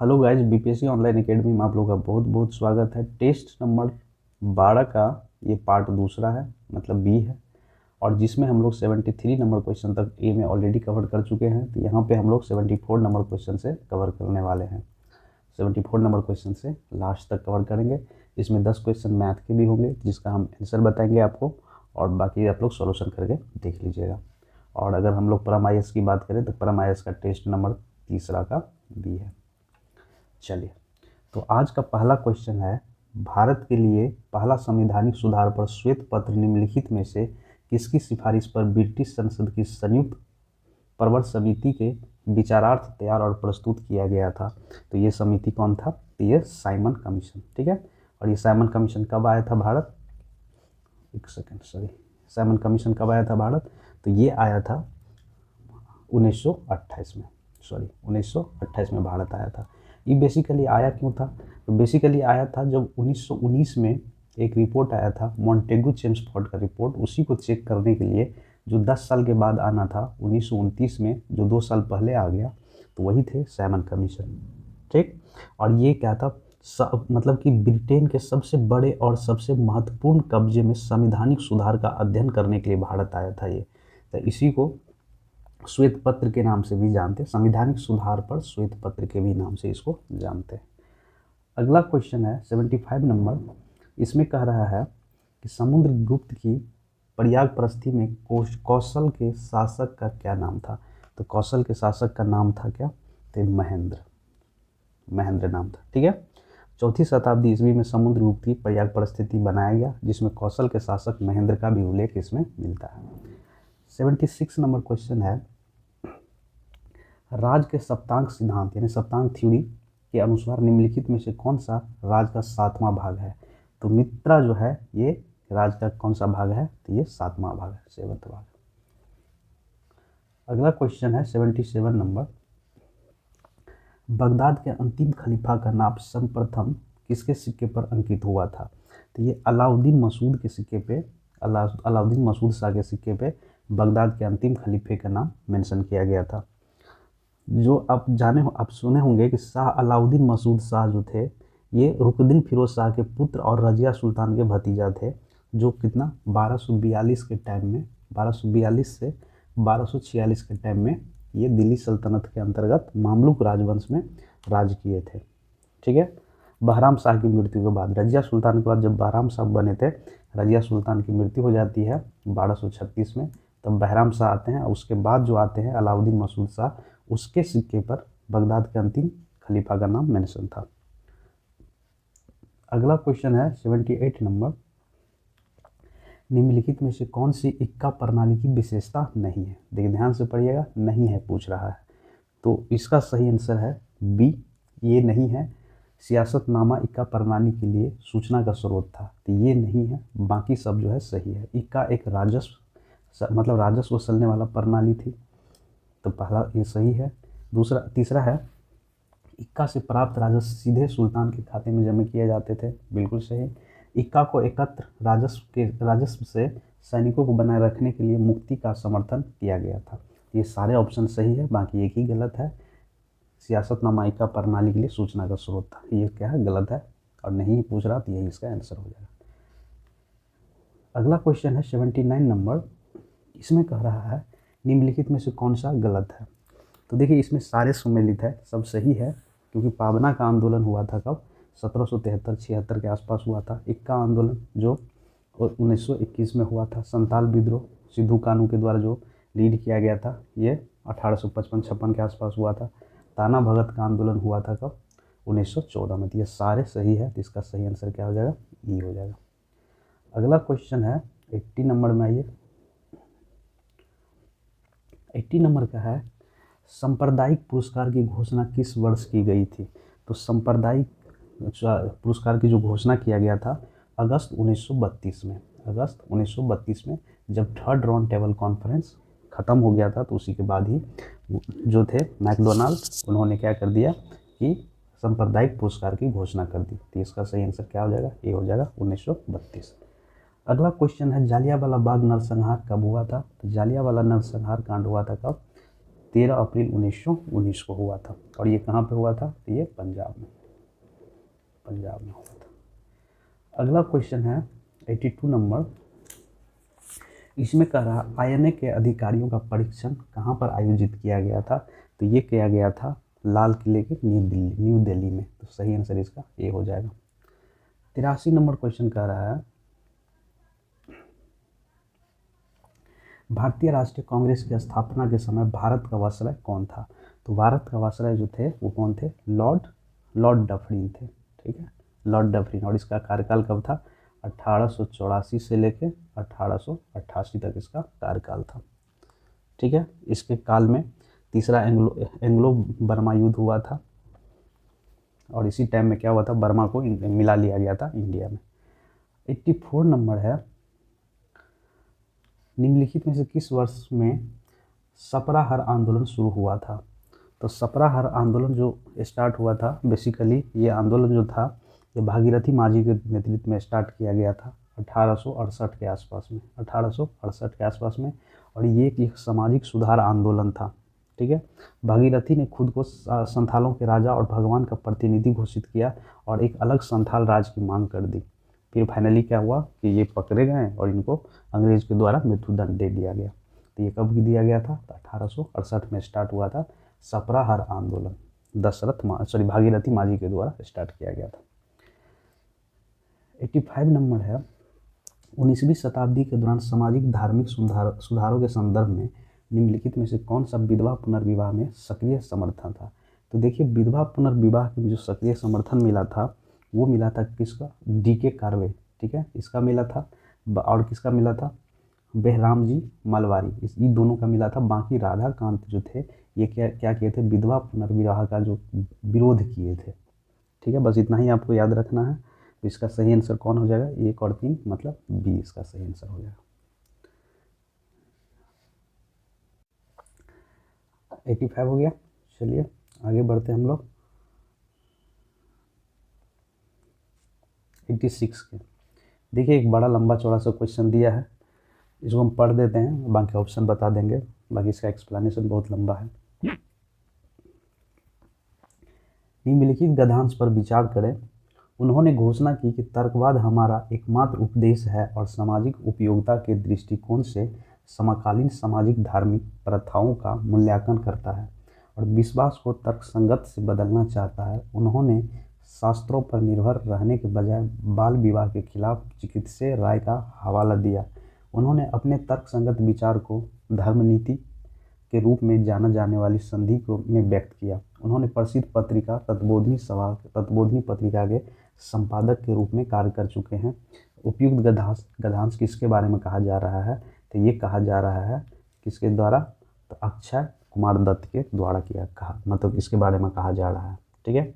Hello guys, BPSC online academy में आप लोगों का बहुत बहुत स्वागत है। टेस्ट नंबर 12 का ये पार्ट दूसरा है, मतलब बी है, और जिसमें हम लोग 73 नंबर क्वेश्चन तक ए में ऑलरेडी कवर कर चुके हैं। तो यहाँ पे हम लोग 74 नंबर क्वेश्चन से कवर करने वाले हैं। 74 नंबर क्वेश्चन से लास्ट तक कवर करेंगे। इसमें 10 क्वेश्चन मैथ के भी होंगे जिसका हम आंसर बताएंगे आपको, और बाकी आप लोग सॉल्यूशन करके देख लीजिएगा। और अगर हम लोग परम आईएएस की बात करें तो परम आईएएस का टेस्ट नंबर तीसरा का बी है। चलिए, तो आज का पहला क्वेश्चन है, भारत के लिए पहला संवैधानिक सुधार पर श्वेत पत्र निम्नलिखित में से किसकी सिफारिश पर ब्रिटिश संसद की संयुक्त प्रवर समिति के विचारार्थ तैयार और प्रस्तुत किया गया था? तो ये समिति कौन था? तो ये साइमन कमीशन, ठीक है। और ये साइमन कमीशन कब आया था भारत? एक सेकेंड, सॉरी, साइमन कमीशन कब आया था भारत? तो ये आया था 1928 में, सॉरी 1928 में भारत आया था। ये बेसिकली आया क्यों था? तो बेसिकली आया था जब 1919 में एक रिपोर्ट आया था, मॉन्टेगू चेम्सफोर्ड का रिपोर्ट। उसी को चेक करने के लिए जो 10 साल के बाद आना था 1929 में, जो 2 साल पहले आ गया, तो वही थे साइमन कमीशन, ठीक। और ये क्या था, मतलब कि ब्रिटेन के सबसे बड़े और सबसे महत्वपूर्ण कब्जे में संवैधानिक सुधार का अध्ययन करने के लिए भारत आया था ये। तो इसी को श्वेत पत्र के नाम से भी जानते हैं, संवैधानिक सुधार पर श्वेत पत्र के भी नाम से इसको जानते हैं। अगला क्वेश्चन है 75 नंबर। इसमें कह रहा है कि समुद्रगुप्त की प्रयागप्रस्थी में कौशल के शासक का क्या नाम था? तो कौशल के शासक का नाम था क्या? तो महेंद्र नाम था, ठीक है। 4वीं शताब्दी ईस्वी में समुद्रगुप्त की प्रयागप्रस्थिति बनाया गया, जिसमें कौशल के शासक महेंद्र का भी उल्लेख इसमें मिलता है। 76 नंबर क्वेश्चन है, राज के सप्तांक सिद्धांत यानी सप्तांक थ्योरी के अनुसार निम्नलिखित में से कौन सा राज का 7वां भाग है? तो मित्रा जो है ये राज का कौन सा भाग है? तो ये 7वां भाग है, 7वां भाग। अगला क्वेश्चन है 77 नंबर, बगदाद के अंतिम खलीफा का नाम सर्वप्रथम किसके सिक्के पर अंकित हुआ था? तो ये अलाउद्दीन मसूद के सिक्के पे, अलाउद्दीन मसूद शाह के सिक्के पे बगदाद के अंतिम खलीफे का नाम मेंशन किया गया था। जो आप सुने होंगे कि शाह अलाउद्दीन मसूद शाह जो थे, ये रुकनुद्दीन फिरोज शाह के पुत्र और रजिया सुल्तान के भतीजा थे, जो कितना 1242 के टाइम में, 1242 से 1246 के टाइम में ये दिल्ली सल्तनत के अंतर्गत मामलुक राजवंश में राज किए थे, ठीक है। बहराम शाह की मृत्यु के बाद, रजिया सुल्तान के बाद जब बहराम शाह बने थे, रजिया सुल्तान की मृत्यु हो जाती है 1236 में, तब बहराम शाह आते हैं। उसके बाद जो आते हैं अलाउद्दीन मसूद शाह, उसके सिक्के पर बगदाद के अंतिम खलीफा का नाम मेंशन था। अगला क्वेश्चन है 78 नंबर, निम्नलिखित में से कौन सी इक्का प्रणाली की विशेषता नहीं है? देखिए ध्यान से पढ़िएगा, नहीं है पूछ रहा है, तो इसका सही आंसर है बी, ये नहीं है। सियासतनामा इक्का प्रणाली के लिए सूचना का स्रोत था, तो ये नहीं है। बाकी सब जो है सही है। इक्का एक राजस्व, मतलब राजस्व वसूलने वाला प्रणाली थी, तो पहला ये सही है। तीसरा है, इक्का से प्राप्त राजस्व सीधे सुल्तान के खाते में जमा किए जाते थे, बिल्कुल सही। इक्का को एकत्र राजस्व से सैनिकों को बनाए रखने के लिए मुक्ति का समर्थन किया गया था। ये सारे ऑप्शन सही है, बाकी एक ही गलत है। सियासतनामा इक्का प्रणाली के लिए सूचना का स्रोत था, ये क्या है? गलत है, और नहीं पूछ रहा तो यही इसका आंसर हो जाएगा। अगला क्वेश्चन है 79 नंबर। इसमें कह रहा है निम्नलिखित में से कौन सा गलत है? तो देखिए इसमें सारे सम्मिलित है, सब सही है, क्योंकि पाबना का आंदोलन हुआ था कब? 1773-76 के आसपास हुआ था। इक्का आंदोलन जो 1921 में हुआ था। संताल विद्रोह सिद्धू कानू के द्वारा जो लीड किया गया था, ये 1855-56 के आसपास हुआ था। ताना भगत का आंदोलन हुआ था कब? 1914 में। तो ये सारे सही है, तो इसका सही आंसर क्या हो जाएगा? ई हो जाएगा। अगला क्वेश्चन है 80 नंबर में, आइए 80 नंबर का है, सांप्रदायिक पुरस्कार की घोषणा किस वर्ष की गई थी? तो सांप्रदायिक पुरस्कार की जो घोषणा किया गया था अगस्त 1932 में, अगस्त 1932 में, जब थर्ड राउंड टेबल कॉन्फ्रेंस ख़त्म हो गया था, तो उसी के बाद ही जो थे मैकडोनाल्ड, उन्होंने क्या कर दिया कि सांप्रदायिक पुरस्कार की घोषणा कर दी। तो इसका सही आंसर क्या हो जाएगा? ये हो जाएगा 1932। अगला क्वेश्चन है, जालियांवाला बाग नरसंहार कब हुआ था? तो जालियांवाला नरसंहार कांड हुआ था कब? 13 अप्रैल 1919 को हुआ था। और ये कहाँ पे हुआ था? तो ये पंजाब में हुआ था। अगला क्वेश्चन है 82 नंबर। इसमें कह रहा INA के अधिकारियों का परीक्षण कहाँ पर आयोजित किया गया था? तो ये किया गया था लाल किले के न्यू दिल्ली में। तो सही आंसर इसका ए हो जाएगा। 83 नंबर क्वेश्चन कह रहा है भारतीय राष्ट्रीय कांग्रेस की स्थापना के समय भारत का वायसराय कौन था? तो भारत का वायसराय जो थे वो कौन थे? लॉर्ड डफरिन थे। ठीक है, लॉर्ड डफरिन। और इसका कार्यकाल कब था? 1884 से लेके 1888 तक इसका कार्यकाल था। ठीक है, इसके काल में तीसरा एंग्लो बर्मा युद्ध हुआ था और इसी टाइम में क्या हुआ था? बर्मा को मिला लिया गया था इंडिया में। 84 नंबर है निम्नलिखित में से किस वर्ष में सपराहर आंदोलन शुरू हुआ था? तो सपराहर आंदोलन जो स्टार्ट हुआ था, बेसिकली ये आंदोलन जो था ये भागीरथी माझी के नेतृत्व में स्टार्ट किया गया था 1868 के आसपास में, 1868 के आसपास में। और ये एक सामाजिक सुधार आंदोलन था। ठीक है, भागीरथी ने खुद को संथालों के राजा और भगवान का प्रतिनिधि घोषित किया और एक अलग संथाल राज की मांग कर दी। फिर फाइनली क्या हुआ कि ये पकड़े गए और इनको अंग्रेज के द्वारा मृत्युदंड दे दिया गया। तो ये कब दिया गया था? तो 1868 में स्टार्ट हुआ था सपराहर आंदोलन, भागीरथी माझी के द्वारा स्टार्ट किया गया था। 85 नंबर है 19वीं शताब्दी के दौरान सामाजिक धार्मिक सुधारों के संदर्भ में निम्नलिखित में से कौन सा विधवा पुनर्विवाह में सक्रिय समर्थन था? तो देखिए, विधवा पुनर्विवाह में जो सक्रिय समर्थन मिला था वो मिला था किसका? DK कार्वे। ठीक है, इसका मिला था। और किसका मिला था? बेहराम जी मलवारी, इन दोनों का मिला था। बाकी राधा कांत जो थे ये क्या किए थे? विधवा पुनर्विवाह का जो विरोध किए थे। ठीक है, बस इतना ही आपको याद रखना है। तो इसका सही आंसर कौन हो जाएगा? 1 और 3 मतलब बी इसका सही आंसर हो जाएगा। 85 हो गया। चलिए आगे बढ़ते हैं हम लोग 86 के। देखिए, एक बड़ा लंबा चौड़ा सा क्वेश्चन दिया है, इसको हम पढ़ देते हैं, बाकी ऑप्शन बता देंगे। बाकी इसका एक्सप्लेनेशन बहुत लंबा है। निम्नलिखित गद्यांश पर विचार करें। उन्होंने घोषणा की कि तर्कवाद हमारा एकमात्र उपदेश है और सामाजिक उपयोगिता के दृष्टिकोण से समकालीन सामाजिक धार्मिक प्रथाओं का मूल्यांकन करता है और विश्वास को तर्कसंगत से बदलना चाहता है। उन्होंने शास्त्रों पर निर्भर रहने के बजाय बाल विवाह के खिलाफ चिकित्सीय राय का हवाला दिया। उन्होंने अपने तर्कसंगत विचार को धर्मनीति के रूप में जाना जाने वाली संधि में व्यक्त किया। उन्होंने प्रसिद्ध पत्रिका तत्वबोधिनी पत्रिका के संपादक के रूप में कार्य कर चुके हैं। उपयुक्त गद्यांश किसके बारे में कहा जा रहा है? तो ये कहा जा रहा है किसके द्वारा? तो अक्षय कुमार दत्त के द्वारा मतलब इसके बारे में कहा जा रहा है। ठीक है,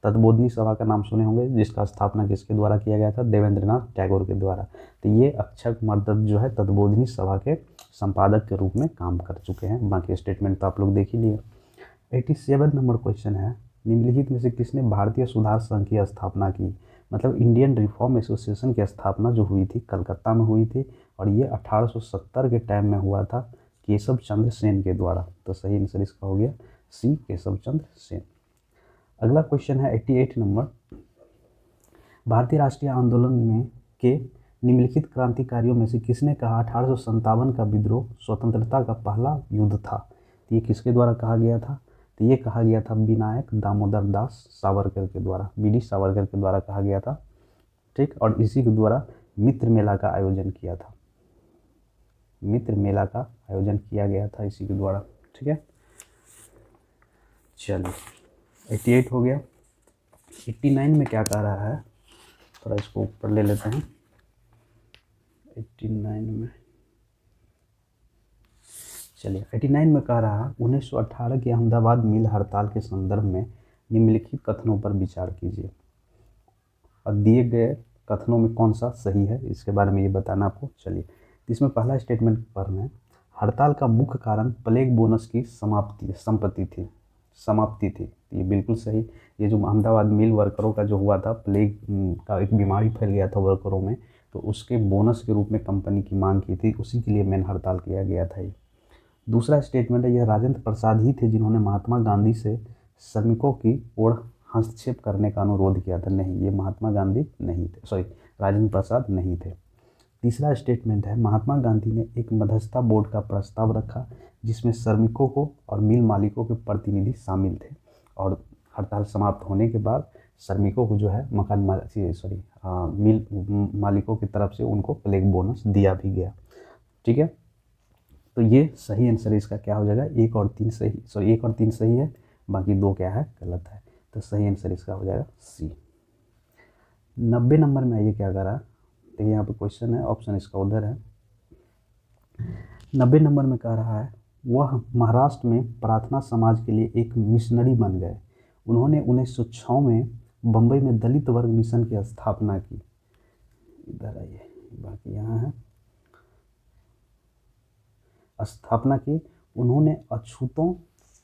तत्वबोधिनी सभा का नाम सुने होंगे, जिसका स्थापना किसके द्वारा किया गया था? देवेंद्रनाथ टैगोर के द्वारा। तो ये अक्षय कुमार दत्त जो है तत्वबोधिनी सभा के संपादक के रूप में काम कर चुके हैं। बाकी स्टेटमेंट तो आप लोग देख ही लिए। 87 नंबर क्वेश्चन है निम्नलिखित में से किसने भारतीय सुधार संघ की स्थापना की? मतलब इंडियन रिफॉर्म एसोसिएशन की स्थापना जो हुई थी कलकत्ता में हुई थी और ये 1870 के टाइम में हुआ था केशव चंद्र सेन के द्वारा। तो सही आंसर इसका हो गया सी, केशव चंद्र सेन। अगला क्वेश्चन है 88 नंबर। भारतीय राष्ट्रीय आंदोलन में के निम्नलिखित क्रांतिकारियों में से किसने कहा 1857 का विद्रोह स्वतंत्रता का पहला युद्ध था? तो ये किसके द्वारा कहा गया था? तो ये कहा गया था विनायक दामोदर दास सावरकर के द्वारा, वीडी सावरकर के द्वारा कहा गया था। ठीक, और इसी के द्वारा मित्र मेला का आयोजन किया था। मित्र मेला का आयोजन किया गया था इसी के द्वारा। ठीक है, चलिए 88 हो गया। 89 में क्या कह रहा है? थोड़ा इसको ऊपर ले लेते हैं। 89 में चलिए 89 में कह रहा 1918 की अहमदाबाद मिल हड़ताल के संदर्भ में निम्नलिखित कथनों पर विचार कीजिए और दिए गए कथनों में कौन सा सही है इसके बारे में ये बताना आपको। चलिए, इसमें पहला स्टेटमेंट पढ़ना है। हड़ताल का मुख्य कारण प्लेग बोनस की समाप्ति थी। ये बिल्कुल सही। ये जो अहमदाबाद मिल वर्करों का जो हुआ था, प्लेग का एक बीमारी फैल गया था वर्करों में, तो उसके बोनस के रूप में कंपनी की मांग की थी, उसी के लिए मेन हड़ताल किया गया था ये। दूसरा स्टेटमेंट है, यह राजेंद्र प्रसाद ही थे जिन्होंने महात्मा गांधी से श्रमिकों की ओर हस्तक्षेप करने का अनुरोध किया था। नहीं, ये महात्मा गांधी नहीं थे, सॉरी, राजेंद्र प्रसाद नहीं थे। तीसरा स्टेटमेंट है, महात्मा गांधी ने एक मध्यस्थता बोर्ड का प्रस्ताव रखा जिसमें श्रमिकों को और मिल मालिकों के प्रतिनिधि शामिल थे, और हड़ताल समाप्त होने के बाद श्रमिकों को जो है मिल मालिकों की तरफ से उनको प्लेग बोनस दिया भी गया। ठीक है, तो ये सही आंसर इसका क्या हो जाएगा, 1 और 3 सही है, बाकी 2 क्या है, गलत है। तो सही आंसर इसका हो जाएगा सी। 90 नंबर में आइए क्या करा, देखिए यहाँ पे क्वेश्चन है, ऑप्शन इसका उधर है। 90 नंबर में कह रहा है, वह महाराष्ट्र में प्रार्थना समाज के लिए एक मिशनरी बन गए। उन्होंने 1906 में बम्बई में दलित वर्ग मिशन की स्थापना की। इधर आइए, बाकी यहाँ है, स्थापना की। उन्होंने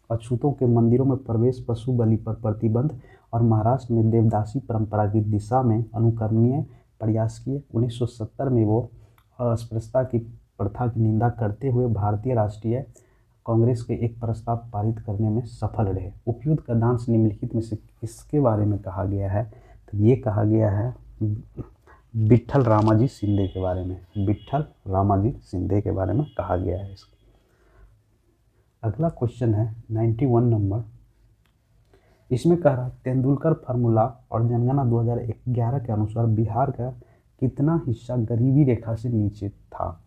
अछूतों के मंदिरों में प्रवेश, पशु बलि पर प्रतिबंध और महाराष्ट्र में देवदासी परंपरा की दिशा में अनुकरणीय प्रयास किए। 1970 में वो अस्पृश्यता की प्रथा की निंदा करते हुए भारतीय राष्ट्रीय कांग्रेस के एक प्रस्ताव पारित करने में सफल रहे। उपयुक्त का डांस निम्नलिखित में से किसके बारे में कहा गया है, तो ये कहा गया है विट्ठल रामाजी शिंदे के बारे में, विट्ठल रामाजी शिंदे के बारे में कहा गया है इसको। अगला क्वेश्चन है 91 नंबर, इसमें कह रहा तेंदुलकर फार्मूला और जनगणना 2011 के अनुसार बिहार का कितना हिस्सा गरीबी रेखा से नीचे था।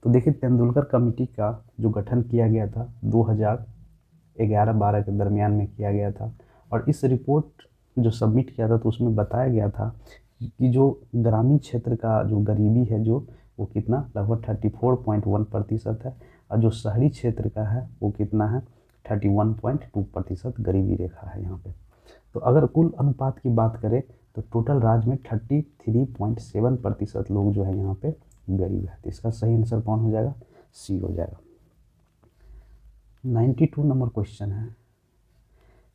तो देखिए, तेंदुलकर कमेटी का जो गठन किया गया था 2011-12 के दरमियान में किया गया था, और इस रिपोर्ट जो सबमिट किया था तो उसमें बताया गया था कि जो ग्रामीण क्षेत्र का जो गरीबी है जो वो कितना, लगभग 34.1% है, और जो शहरी क्षेत्र का है वो कितना है, 31.2% गरीबी रेखा है यहाँ पे। तो अगर कुल अनुपात की बात करें तो टोटल राज्य में 33.7% लोग जो है यहाँ पे गरीब है। तो इसका सही आंसर कौन हो जाएगा, सी हो जाएगा। 92 नंबर क्वेश्चन है,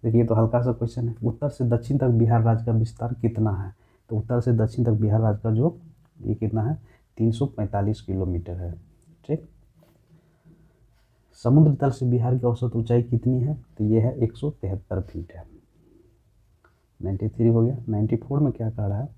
देखिए तो हल्का सा क्वेश्चन है, उत्तर से दक्षिण तक बिहार राज्य का विस्तार कितना है। तो उत्तर से दक्षिण तक बिहार राज्य का जो ये कितना है, 345 किलोमीटर है। ठीक, समुद्र तल से बिहार की औसत ऊंचाई कितनी है, तो ये है 173 फीट है। 93 हो गया। 94 में क्या कह रहा है,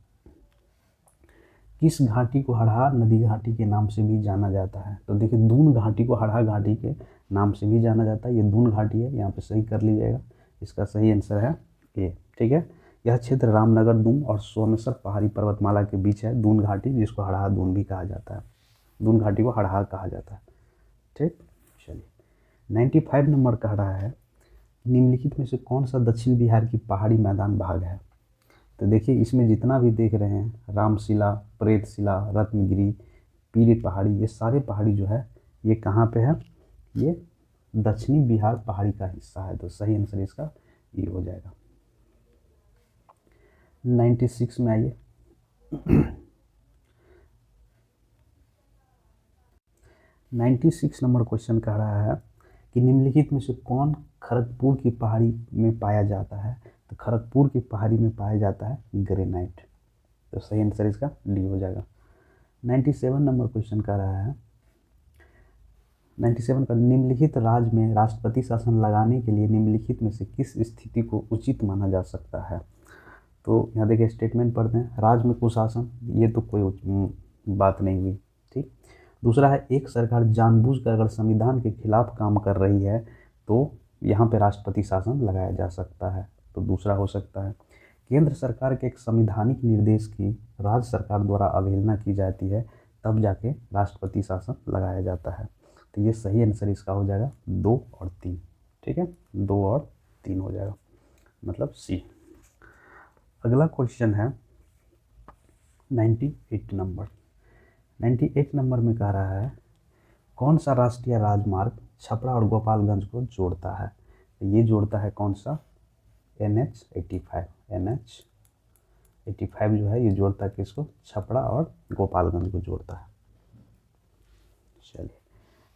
किस घाटी को हड़हा नदी घाटी के नाम से भी जाना जाता है। तो देखिए, दून घाटी को हड़हा घाटी के नाम से भी जाना जाता है, ये दून घाटी है, यहाँ पे सही कर लीजिएगा। इसका सही आंसर है ए। ठीक है, यह क्षेत्र रामनगर, दून और सोमेश्वर पहाड़ी पर्वतमाला के बीच है, दून घाटी, जिसको हड़हा दून भी कहा जाता है, दून घाटी को हड़हा कहा जाता है। ठीक, चलिए 95 नंबर कह रहा है, निम्नलिखित में से कौन सा दक्षिण बिहार की पहाड़ी मैदान भाग है। तो देखिए, इसमें जितना भी देख रहे हैं, रामशिला, प्रेतशिला, रत्नगिरी, पीरी पहाड़ी, ये सारे पहाड़ी जो है ये कहाँ पे है, ये दक्षिणी बिहार पहाड़ी का हिस्सा है। तो सही आंसर इसका ये हो जाएगा। 96 में आइए, 96 नंबर क्वेश्चन कह रहा है कि निम्नलिखित में से कौन खड़गपुर की पहाड़ी में पाया जाता है। तो खड़गपुर की पहाड़ी में पाया जाता है ग्रेनाइट। तो सही आंसर इसका डी हो जाएगा। 97 नंबर क्वेश्चन कह रहा है, 97 का, निम्नलिखित राज्य में राष्ट्रपति शासन लगाने के लिए निम्नलिखित में से किस स्थिति को उचित माना जा सकता है। तो यहाँ देखिए स्टेटमेंट पढ़ते हैं, राज्य में कुशासन, ये तो कोई बात नहीं हुई। ठीक, दूसरा है, एक सरकार जानबूझकर अगर संविधान के खिलाफ काम कर रही है तो यहाँ पे राष्ट्रपति शासन लगाया जा सकता है। तो दूसरा हो सकता है, केंद्र सरकार के एक संवैधानिक निर्देश की राज्य सरकार द्वारा अवहेलना की जाती है, तब जाके राष्ट्रपति शासन लगाया जाता है। तो ये सही आंसर इसका हो जाएगा 2 और 3। ठीक है, 2 और 3 हो जाएगा, मतलब सी। अगला क्वेश्चन है 98 नंबर। 98 नंबर में कह रहा है, कौन सा राष्ट्रीय राजमार्ग छपरा और गोपालगंज को जोड़ता है। तो ये जोड़ता है कौन सा, NH85। NH85 जो है ये जोड़ता है किसको, छपरा और गोपालगंज को जोड़ता है। चलिए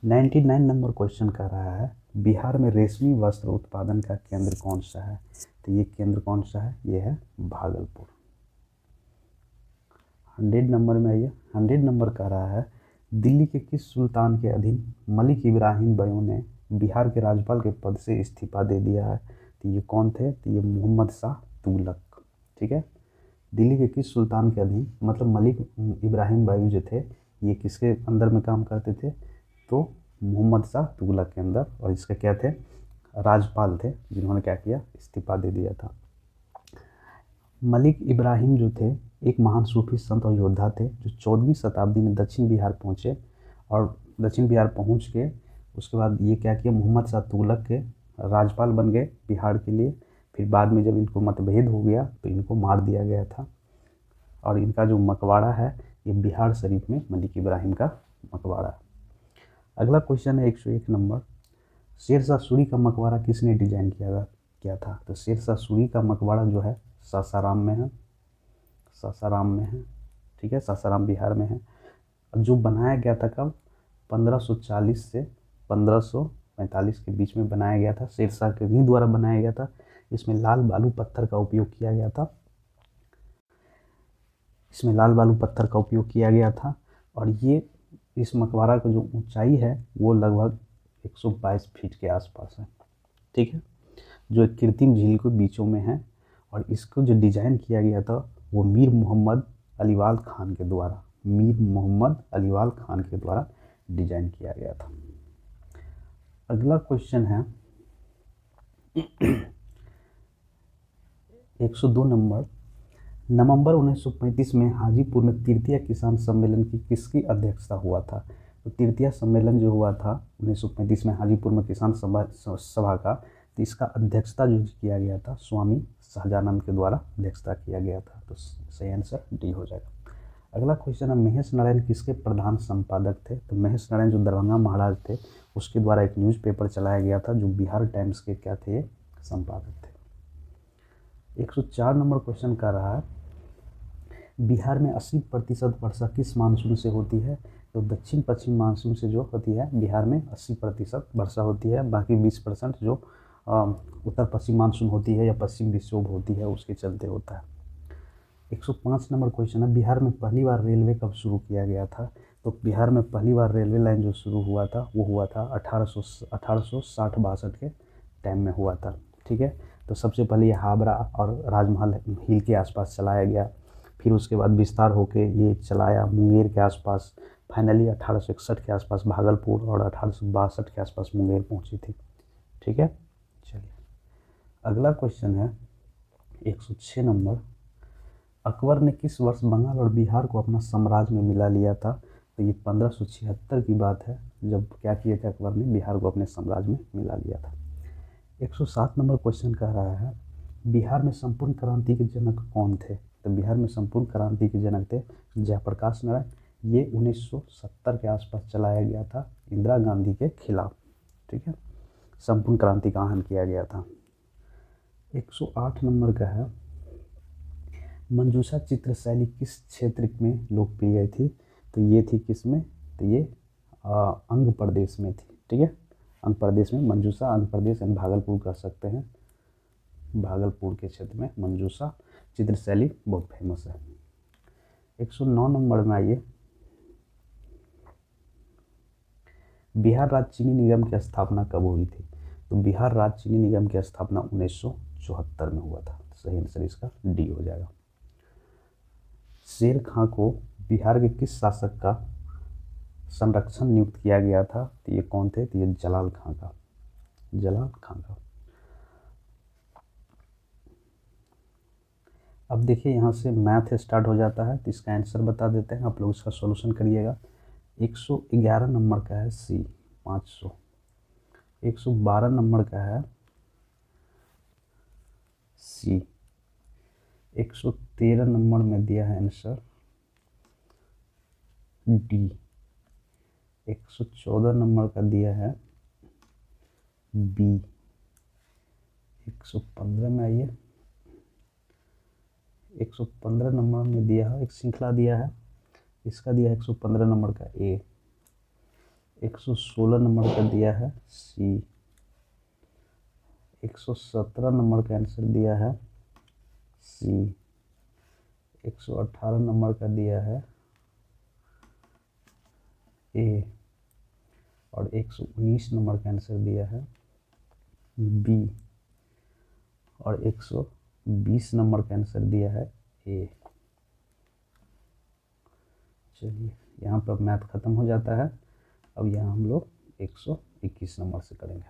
99 नंबर क्वेश्चन कर रहा है, बिहार में रेशमी वस्त्र उत्पादन का केंद्र कौन सा है। तो ये केंद्र कौन सा है, ये है भागलपुर। 100 नंबर में आइए, 100 नंबर कह रहा है, दिल्ली के किस सुल्तान के अधीन मलिक इब्राहिम बयूं ने बिहार के राज्यपाल के पद से इस्तीफा दे दिया है? तो ये कौन थे? तो ये मोहम्मद शाह तुगलक। ठीक है, दिल्ली के किस सुल्तान के अधीन, मतलब मलिक इब्राहिम बयूं जो थे ये किसके अंदर में काम करते थे? तो मोहम्मद शाह तुगलक के अंदर। और इसके क्या थे? राज्यपाल थे, जिन्होंने क्या किया? इस्तीफा दे दिया था। मलिक इब्राहिम जो थे एक महान सूफी संत और योद्धा थे, जो 14वीं शताब्दी में दक्षिण बिहार पहुँचे। और दक्षिण बिहार पहुँच के उसके बाद ये क्या किया? मोहम्मद शाह तुगलक के राज्यपाल बन गए बिहार के लिए। फिर बाद में जब इनको मतभेद हो गया तो इनको मार दिया गया था। और इनका जो मकबरा है ये बिहार शरीफ में मलिक इब्राहिम का मकबरा है। अगला क्वेश्चन है 101 नंबर। शेरशाह सूरी का मकबरा किसने डिजाइन किया था? तो शेरशाह सूरी का मकबरा जो है सासाराम में है। सासाराम में है, ठीक है, सासाराम बिहार में है। जो बनाया गया था कब? 1540 से 1545 के बीच में बनाया गया था। शेरशाह के ही द्वारा बनाया गया था। इसमें लाल बालू पत्थर का उपयोग किया गया था। इसमें लाल बालू पत्थर का उपयोग किया गया था। और ये इस मकबरा का जो ऊंचाई है वो लगभग 122 फीट के आसपास है। ठीक है, जो एक कृत्रिम झील के बीचों में है। और इसको जो डिज़ाइन किया गया था वो मीर मोहम्मद अलीवाल खान के द्वारा, मीर मोहम्मद अलीवाल खान के द्वारा डिजाइन किया गया था। अगला क्वेश्चन है 102 नंबर। नवंबर 1935 में हाजीपुर में तृतीय किसान सम्मेलन की किसकी अध्यक्षता हुआ था? तो तृतीय सम्मेलन जो हुआ था 1935 में हाजीपुर में किसान सभा का, तो इसका अध्यक्षता जो किया गया था स्वामी सहजानंद के द्वारा अध्यक्षता किया गया था। तो सही आंसर डी हो जाएगा। अगला क्वेश्चन है महेश नारायण किसके प्रधान संपादक थे? तो महेश नारायण जो दरभंगा महाराज थे उसके द्वारा एक न्यूज़पेपर चलाया गया था, जो बिहार टाइम्स के क्या थे? संपादक थे। 104 नंबर क्वेश्चन का रहा है बिहार में 80% वर्षा किस मानसून से होती है? तो दक्षिण पश्चिम मानसून से जो होती है बिहार में 80% वर्षा होती है। बाकी 20% जो उत्तर पश्चिम मानसून होती है या पश्चिम विक्षोभ होती है उसके चलते होता है। 105 नंबर क्वेश्चन है बिहार में पहली बार रेलवे कब शुरू किया गया था? तो बिहार में पहली बार रेलवे लाइन जो शुरू हुआ था वो हुआ था 1860-62 के टाइम में हुआ था। ठीक है, तो सबसे पहले ये हावड़ा और राजमहल हिल के आसपास चलाया गया। फिर उसके बाद विस्तार होके ये चलाया मुंगेर के आसपास। फाइनली 1861 के आसपास भागलपुर और 1862 के आसपास मुंगेर पहुंची थी। ठीक है, चलिए अगला क्वेश्चन है 106 नंबर। अकबर ने किस वर्ष बंगाल और बिहार को अपना साम्राज्य में मिला लिया था? तो ये 1576 की बात है, जब क्या किया था अकबर ने? बिहार को अपने साम्राज्य में मिला लिया था। 107 नंबर क्वेश्चन कह रहा है बिहार में संपूर्ण क्रांति के जनक कौन थे? तो बिहार में संपूर्ण क्रांति के जनक थे जयप्रकाश नारायण। ये 1970 के आसपास चलाया गया था इंदिरा गांधी के खिलाफ। ठीक है, संपूर्ण क्रांति का आह्वान किया गया था। 108 नंबर का है मंजूषा चित्र शैली किस क्षेत्र में लोकप्रिय थी? तो ये थी किस में? तो ये अंग प्रदेश में थी। ठीक है, अंग प्रदेश में मंजूषा, अंग प्रदेश यानी भागलपुर कह सकते हैं। भागलपुर के क्षेत्र में मंजूषा चित्र शैली बहुत फेमस है। 109 नंबर में आइए बिहार राज्य चीनी निगम की स्थापना कब हुई थी? तो बिहार राज्य चीनी निगम की स्थापना 1974 में हुआ था। सही आंसर इसका डी हो जाएगा। शेर खां को बिहार के किस शासक का संरक्षण नियुक्त किया गया था? तो ये कौन थे? तो ये जलाल खां का, जलाल खां का। अब देखिए यहाँ से मैथ स्टार्ट हो जाता है, तो इसका आंसर बता देते हैं, आप लोग इसका सॉल्यूशन करिएगा। 111 नंबर का है सी 500। 112 नंबर का है सी। 113 नंबर में दिया है आंसर डी। 114 नंबर का दिया है बी। 115 में आइए 115 नंबर में दिया है, एक श्रृंखला दिया है, इसका दिया है 115 नंबर का ए। 116 नंबर का दिया है सी। 117 नंबर का आंसर दिया है सी। 118 नंबर का दिया है ए, और 119 नंबर का आंसर दिया है बी, और 120 नंबर का आंसर दिया है ए। चलिए यहाँ पर मैथ ख़त्म हो जाता है। अब यहाँ हम लोग 121 नंबर से करेंगे।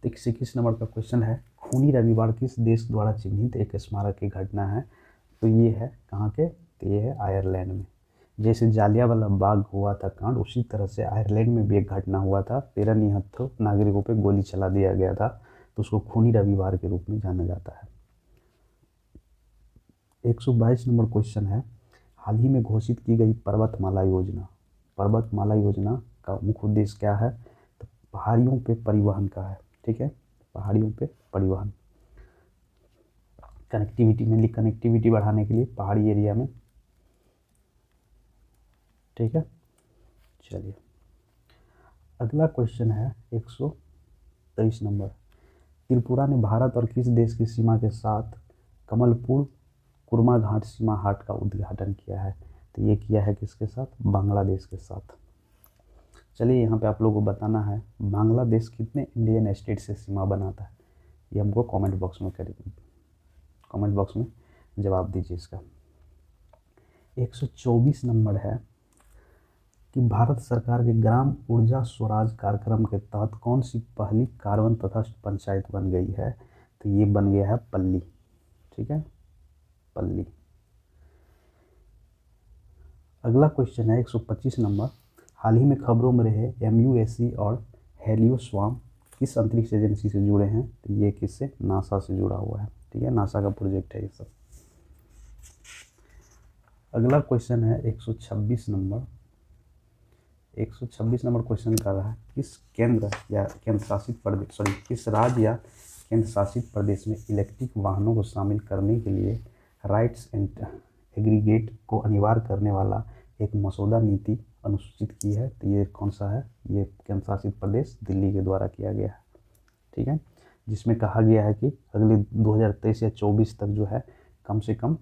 तो 121 नंबर का क्वेश्चन है, खूनी रविवार किस देश द्वारा चिन्हित एक स्मारक की घटना है? तो ये है कहाँ के? तो ये है आयरलैंड में। जैसे जालियांवाला बाग हुआ था कांड, उसी तरह से आयरलैंड में भी एक घटना हुआ था। 13 निहत्थे नागरिकों पे गोली चला दिया गया था, तो उसको खूनी रविवार के रूप में जाना जाता है। 122 नंबर क्वेश्चन है, हाल ही में घोषित की गई पर्वतमाला योजना, पर्वतमाला योजना का मुख्य उद्देश्य क्या है? तो पहाड़ियों पे परिवहन का है। ठीक है, पहाड़ियों पे परिवहन, कनेक्टिविटी, मेनली कनेक्टिविटी बढ़ाने के लिए पहाड़ी एरिया में। ठीक है, चलिए अगला क्वेश्चन है 123 नंबर, त्रिपुरा ने भारत और किस देश की सीमा के साथ कमलपुर कुरमा घाट सीमा हाट का उद्घाटन किया है? तो ये किया है किसके साथ? बांग्लादेश के साथ। चलिए यहाँ पे आप लोगों को बताना है बांग्लादेश कितने इंडियन स्टेट से सीमा बनाता है, ये हमको कमेंट बॉक्स में करिए, कमेंट बॉक्स में जवाब दीजिए इसका। 124 नंबर है कि भारत सरकार के ग्राम ऊर्जा स्वराज कार्यक्रम के तहत कौन सी पहली कार्बन तटस्थ पंचायत बन गई है? तो ये बन गया है पल्ली। ठीक है, पल्ली। अगला क्वेश्चन है 125 नंबर, हाल ही में खबरों में रहे MUSC और हेलियोस्वाम किस अंतरिक्ष एजेंसी से जुड़े हैं? तो ये किससे? नासा से जुड़ा हुआ है। ठीक है, नासा का प्रोजेक्ट है ये सब। अगला क्वेश्चन है 126 नंबर, 126 नंबर क्वेश्चन कर रहा है, किस केंद्र या केंद्र शासित प्रदेश, किस राज्य या केंद्र शासित प्रदेश में इलेक्ट्रिक वाहनों को शामिल करने के लिए राइट्स एंड एग्रीगेट को अनिवार्य करने वाला एक मसौदा नीति अनुसूचित की है? तो ये कौन सा है? ये केंद्र शासित प्रदेश दिल्ली के द्वारा किया गया है। ठीक है, जिसमें कहा गया है कि अगले 2023 या 24 तक जो है कम से कम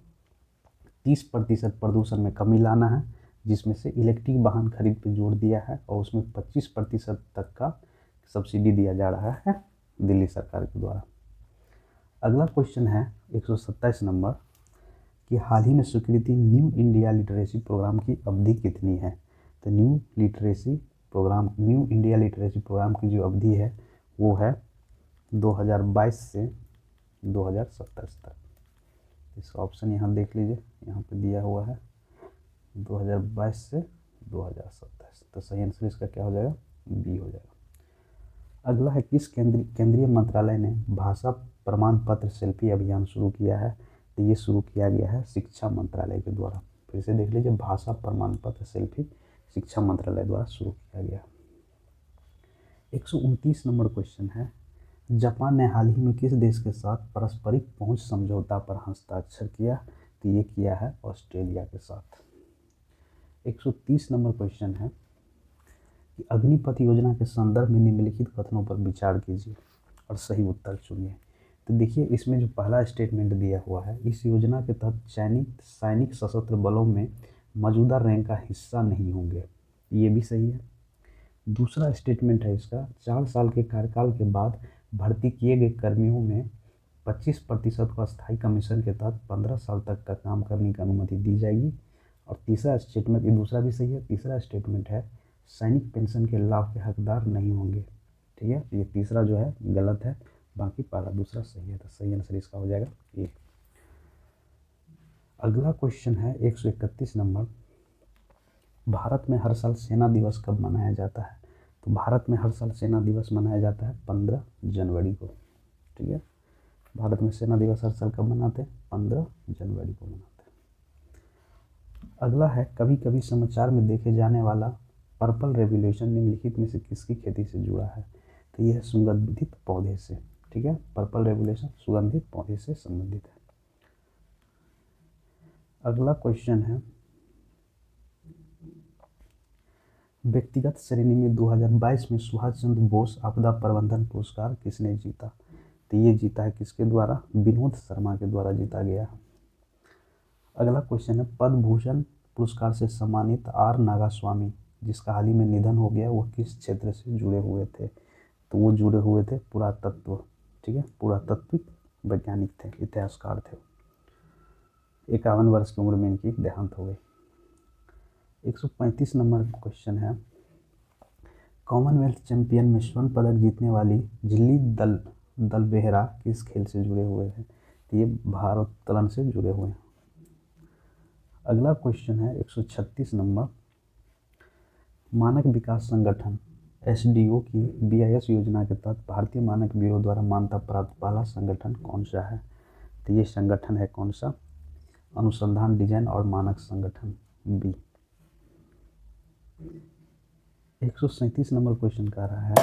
30% प्रदूषण में कमी लाना है, जिसमें से इलेक्ट्रिक वाहन खरीद पर जोर दिया है, और उसमें 25% तक का सब्सिडी दिया जा रहा है दिल्ली सरकार के द्वारा। अगला क्वेश्चन है 127 नंबर कि हाल ही में स्वीकृति न्यू इंडिया लिटरेसी प्रोग्राम की अवधि कितनी है? तो न्यू इंडिया लिटरेसी प्रोग्राम की जो अवधि है वो है 2022 से 2027 तक। इसका ऑप्शन यहाँ देख लीजिए, यहाँ पे दिया हुआ है 2022 से 2027। तो सही आंसर इसका क्या हो जाएगा? बी हो जाएगा। अगला है किस केंद्रीय मंत्रालय ने भाषा प्रमाण पत्र सेल्फी अभियान शुरू किया है? तो ये शुरू किया गया है शिक्षा मंत्रालय के द्वारा। फिर से देख लीजिए, भाषा प्रमाण पत्र सेल्फी शिक्षा मंत्रालय द्वारा शुरू किया गया। 129 नंबर क्वेश्चन है, जापान ने हाल ही में किस देश के साथ पारस्परिक पहुंच समझौता पर हस्ताक्षर किया? तो ये किया है ऑस्ट्रेलिया के साथ। 130 नंबर क्वेश्चन है कि अग्निपथ योजना के संदर्भ में निम्नलिखित कथनों पर विचार कीजिए और सही उत्तर चुनिए। तो देखिए, इसमें जो पहला स्टेटमेंट दिया हुआ है, इस योजना के तहत सैनिक सशस्त्र बलों में मौजूदा रैंक का हिस्सा नहीं होंगे, ये भी सही है। दूसरा स्टेटमेंट है इसका, 4 साल के कार्यकाल के बाद भर्ती किए गए कर्मियों में 25% को अस्थायी कमीशन के तहत 15 साल तक का काम करने की अनुमति दी जाएगी। और तीसरा स्टेटमेंट, ये दूसरा भी सही है, तीसरा स्टेटमेंट है सैनिक पेंशन के लाभ के हकदार नहीं होंगे। ठीक है, ये तीसरा जो है गलत है, बाकी पहला दूसरा सही है। तो सही आंसर इसका हो जाएगा ये। अगला क्वेश्चन है 131 नंबर, भारत में हर साल सेना दिवस कब मनाया जाता है? तो भारत में हर साल सेना दिवस मनाया जाता है 15 जनवरी को। ठीक है, भारत में सेना दिवस हर साल कब मनाते हैं? 15 जनवरी को मनाते हैं। अगला है, कभी कभी समाचार में देखे जाने वाला पर्पल रेवोल्यूशन निम्नलिखित में से किसकी खेती से जुड़ा है? तो यह है सुगंधित पौधे से। ठीक है, पर्पल रेवोल्यूशन सुगंधित पौधे से संबंधित है। अगला क्वेश्चन है, व्यक्तिगत श्रेणी में 2022 में सुभाष चंद्र बोस आपदा प्रबंधन पुरस्कार किसने जीता? तो ये जीता है किसके द्वारा? विनोद शर्मा के द्वारा जीता गया। अगला क्वेश्चन है, पद्म भूषण पुरस्कार से सम्मानित आर नागास्वामी जिसका हाल ही में निधन हो गया, वो किस क्षेत्र से जुड़े हुए थे? तो वो जुड़े हुए थे पुरातत्व, ठीक है, पुरातत्विक वैज्ञानिक थे, इतिहासकार थे। 51 वर्ष की उम्र में इनकी देहांत हो गई। 135 नंबर क्वेश्चन है, कॉमनवेल्थ चैंपियन में स्वर्ण पदक जीतने वाली झिल्ली दल बेहरा किस खेल से जुड़े हुए हैं? तो ये भारोत्तोलन से जुड़े हुए हैं। अगला क्वेश्चन है 136 नंबर, मानक विकास संगठन SDO की BIS योजना के तहत भारतीय मानक ब्यूरो द्वारा मान्यता प्राप्त पहला संगठन कौन सा है? तो ये संगठन है कौन सा? अनुसंधान, डिजाइन और मानक संगठन, B। 137 नंबर क्वेश्चन कह रहा है,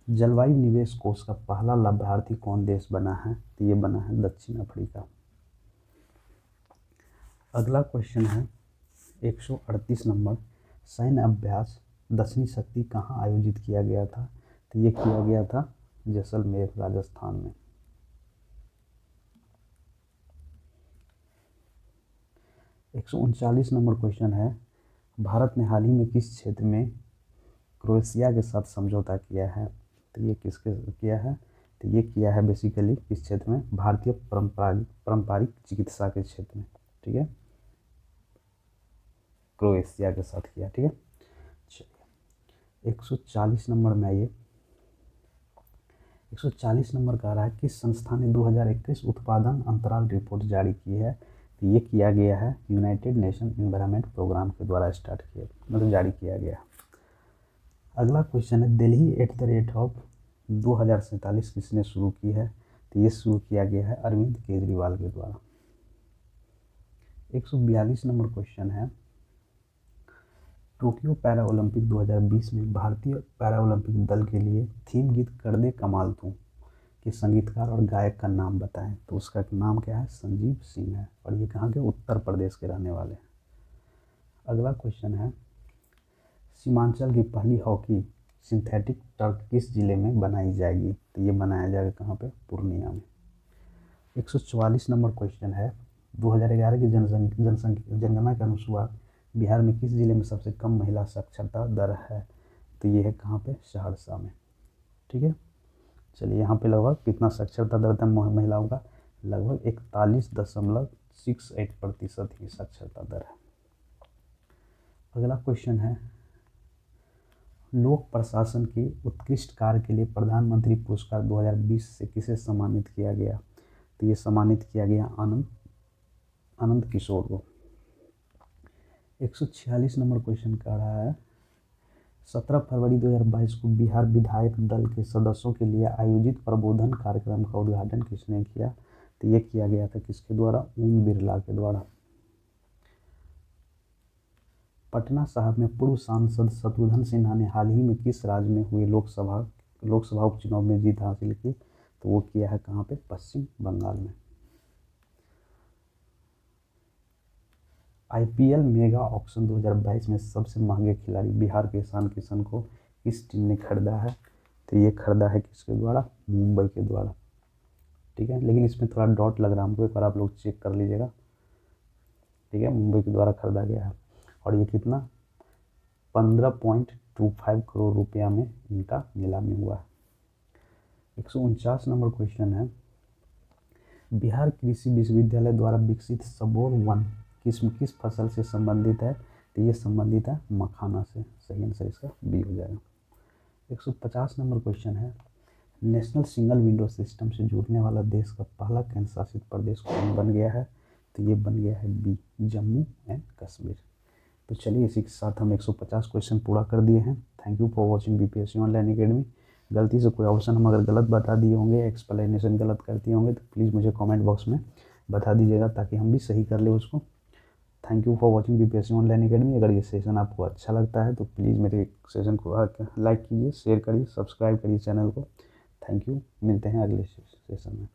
जलवायु निवेश कोष का पहला लाभार्थी कौन देश बना है? तो ये बना है दक्षिण अफ्रीका। अगला क्वेश्चन है 138 नंबर, सैन्य अभ्यास दक्षिणी शक्ति कहाँ आयोजित किया गया था? तो ये किया गया था जैसलमेर, राजस्थान में। 139 नंबर क्वेश्चन है, भारत ने हाल ही में किस क्षेत्र में क्रोएशिया के साथ समझौता किया है? तो ये किसके किया है? तो ये किया है बेसिकली किस क्षेत्र में? भारतीय पारंपरिक चिकित्सा के क्षेत्र में, ठीक है, क्रोएशिया के साथ किया, ठीक है। चलिए 140 नंबर में आइए। 140 नंबर का रहा है, किस संस्था ने 2021 उत्पादन अंतराल रिपोर्ट जारी की है? तो ये किया गया है यूनाइटेड नेशन एनवायरनमेंट प्रोग्राम के द्वारा स्टार्ट किया, मतलब जारी किया गया। अगला क्वेश्चन है, दिल्ली @ 2047 किसने शुरू की है? तो ये शुरू किया गया है अरविंद केजरीवाल के द्वारा। 142 नंबर क्वेश्चन है, टोक्यो पैरा ओलंपिक 2020 में भारतीय पैरा ओलंपिक दल के लिए थीम गीत कर दे कमाल तू के संगीतकार और गायक का नाम बताएं। तो उसका नाम क्या है? संजीव सिंह है, और ये कहाँ के? उत्तर प्रदेश के रहने वाले हैं। अगला क्वेश्चन है, सीमांचल की पहली हॉकी सिंथेटिक टर्फ किस जिले में बनाई जाएगी? तो ये बनाया जाएगा कहाँ पे? पूर्णिया में। 144 नंबर क्वेश्चन है, 2011 की जनगणना के अनुसार बिहार में किस जिले में सबसे कम महिला साक्षरता दर है? तो ये है कहाँ पे? सहरसा में, ठीक है। चलिए यहाँ पे लगभग कितना साक्षरता दर था महिलाओं का? लगभग 41.68% ही साक्षरता दर है। अगला क्वेश्चन है, लोक प्रशासन की उत्कृष्ट कार्य के लिए प्रधानमंत्री पुरस्कार 2020 से किसे सम्मानित किया गया? तो ये सम्मानित किया गया आनंद किशोर को। 146 नंबर क्वेश्चन का रहा है, 17 फरवरी 2022 को बिहार विधायक दल के सदस्यों के लिए आयोजित प्रबोधन कार्यक्रम का उद्घाटन किसने किया? तो ये किया गया था किसके द्वारा? ओम बिरला के द्वारा। पटना साहब में पूर्व सांसद शत्रुघ्न सिन्हा ने हाल ही में किस राज्य में हुए लोकसभा उपचुनाव में जीत हासिल की? तो वो किया है कहाँ पे? पश्चिम बंगाल में। IPL मेगा ऑक्शन 2022 में सबसे महंगे खिलाड़ी बिहार के ईशान किशन को किस टीम ने खरीदा है? तो ये खरीदा है किसके द्वारा? मुंबई के द्वारा, ठीक है। लेकिन इसमें थोड़ा डॉट लग रहा है हमको, एक बार आप लोग चेक कर लीजिएगा, ठीक है। मुंबई के द्वारा खरीदा गया है, और ये कितना? 15.25 करोड़ रुपया में इनका नीलामी हुआ है। 149 नंबर क्वेश्चन है, बिहार कृषि विश्वविद्यालय द्वारा विकसित सबोर 1 किस फसल से संबंधित है? तो ये संबंधित है मखाना से। सही आंसर इसका बी हो जाएगा। 150 नंबर क्वेश्चन है, नेशनल सिंगल विंडो सिस्टम से जुड़ने वाला देश का पहला केंद्र शासित प्रदेश कौन बन गया है? तो ये बन गया है बी, जम्मू एंड कश्मीर। तो चलिए इसी के साथ हम 150 क्वेश्चन पूरा कर दिए हैं। Thank you for watching BPSC online academy. गलती से कोई ऑप्शन हम अगर गलत बता दिए होंगे, एक्सप्लेनेशन गलत करते होंगे, तो प्लीज़ मुझे कमेंट बॉक्स में बता दीजिएगा, ताकि हम भी सही कर ले उसको। Thank you for watching BPSC online academy. अगर ये सेशन आपको अच्छा लगता है तो प्लीज़ मेरे सेशन को लाइक कीजिए, शेयर करिए, सब्सक्राइब करिए चैनल को। थैंक यू, मिलते हैं अगले सेशन में।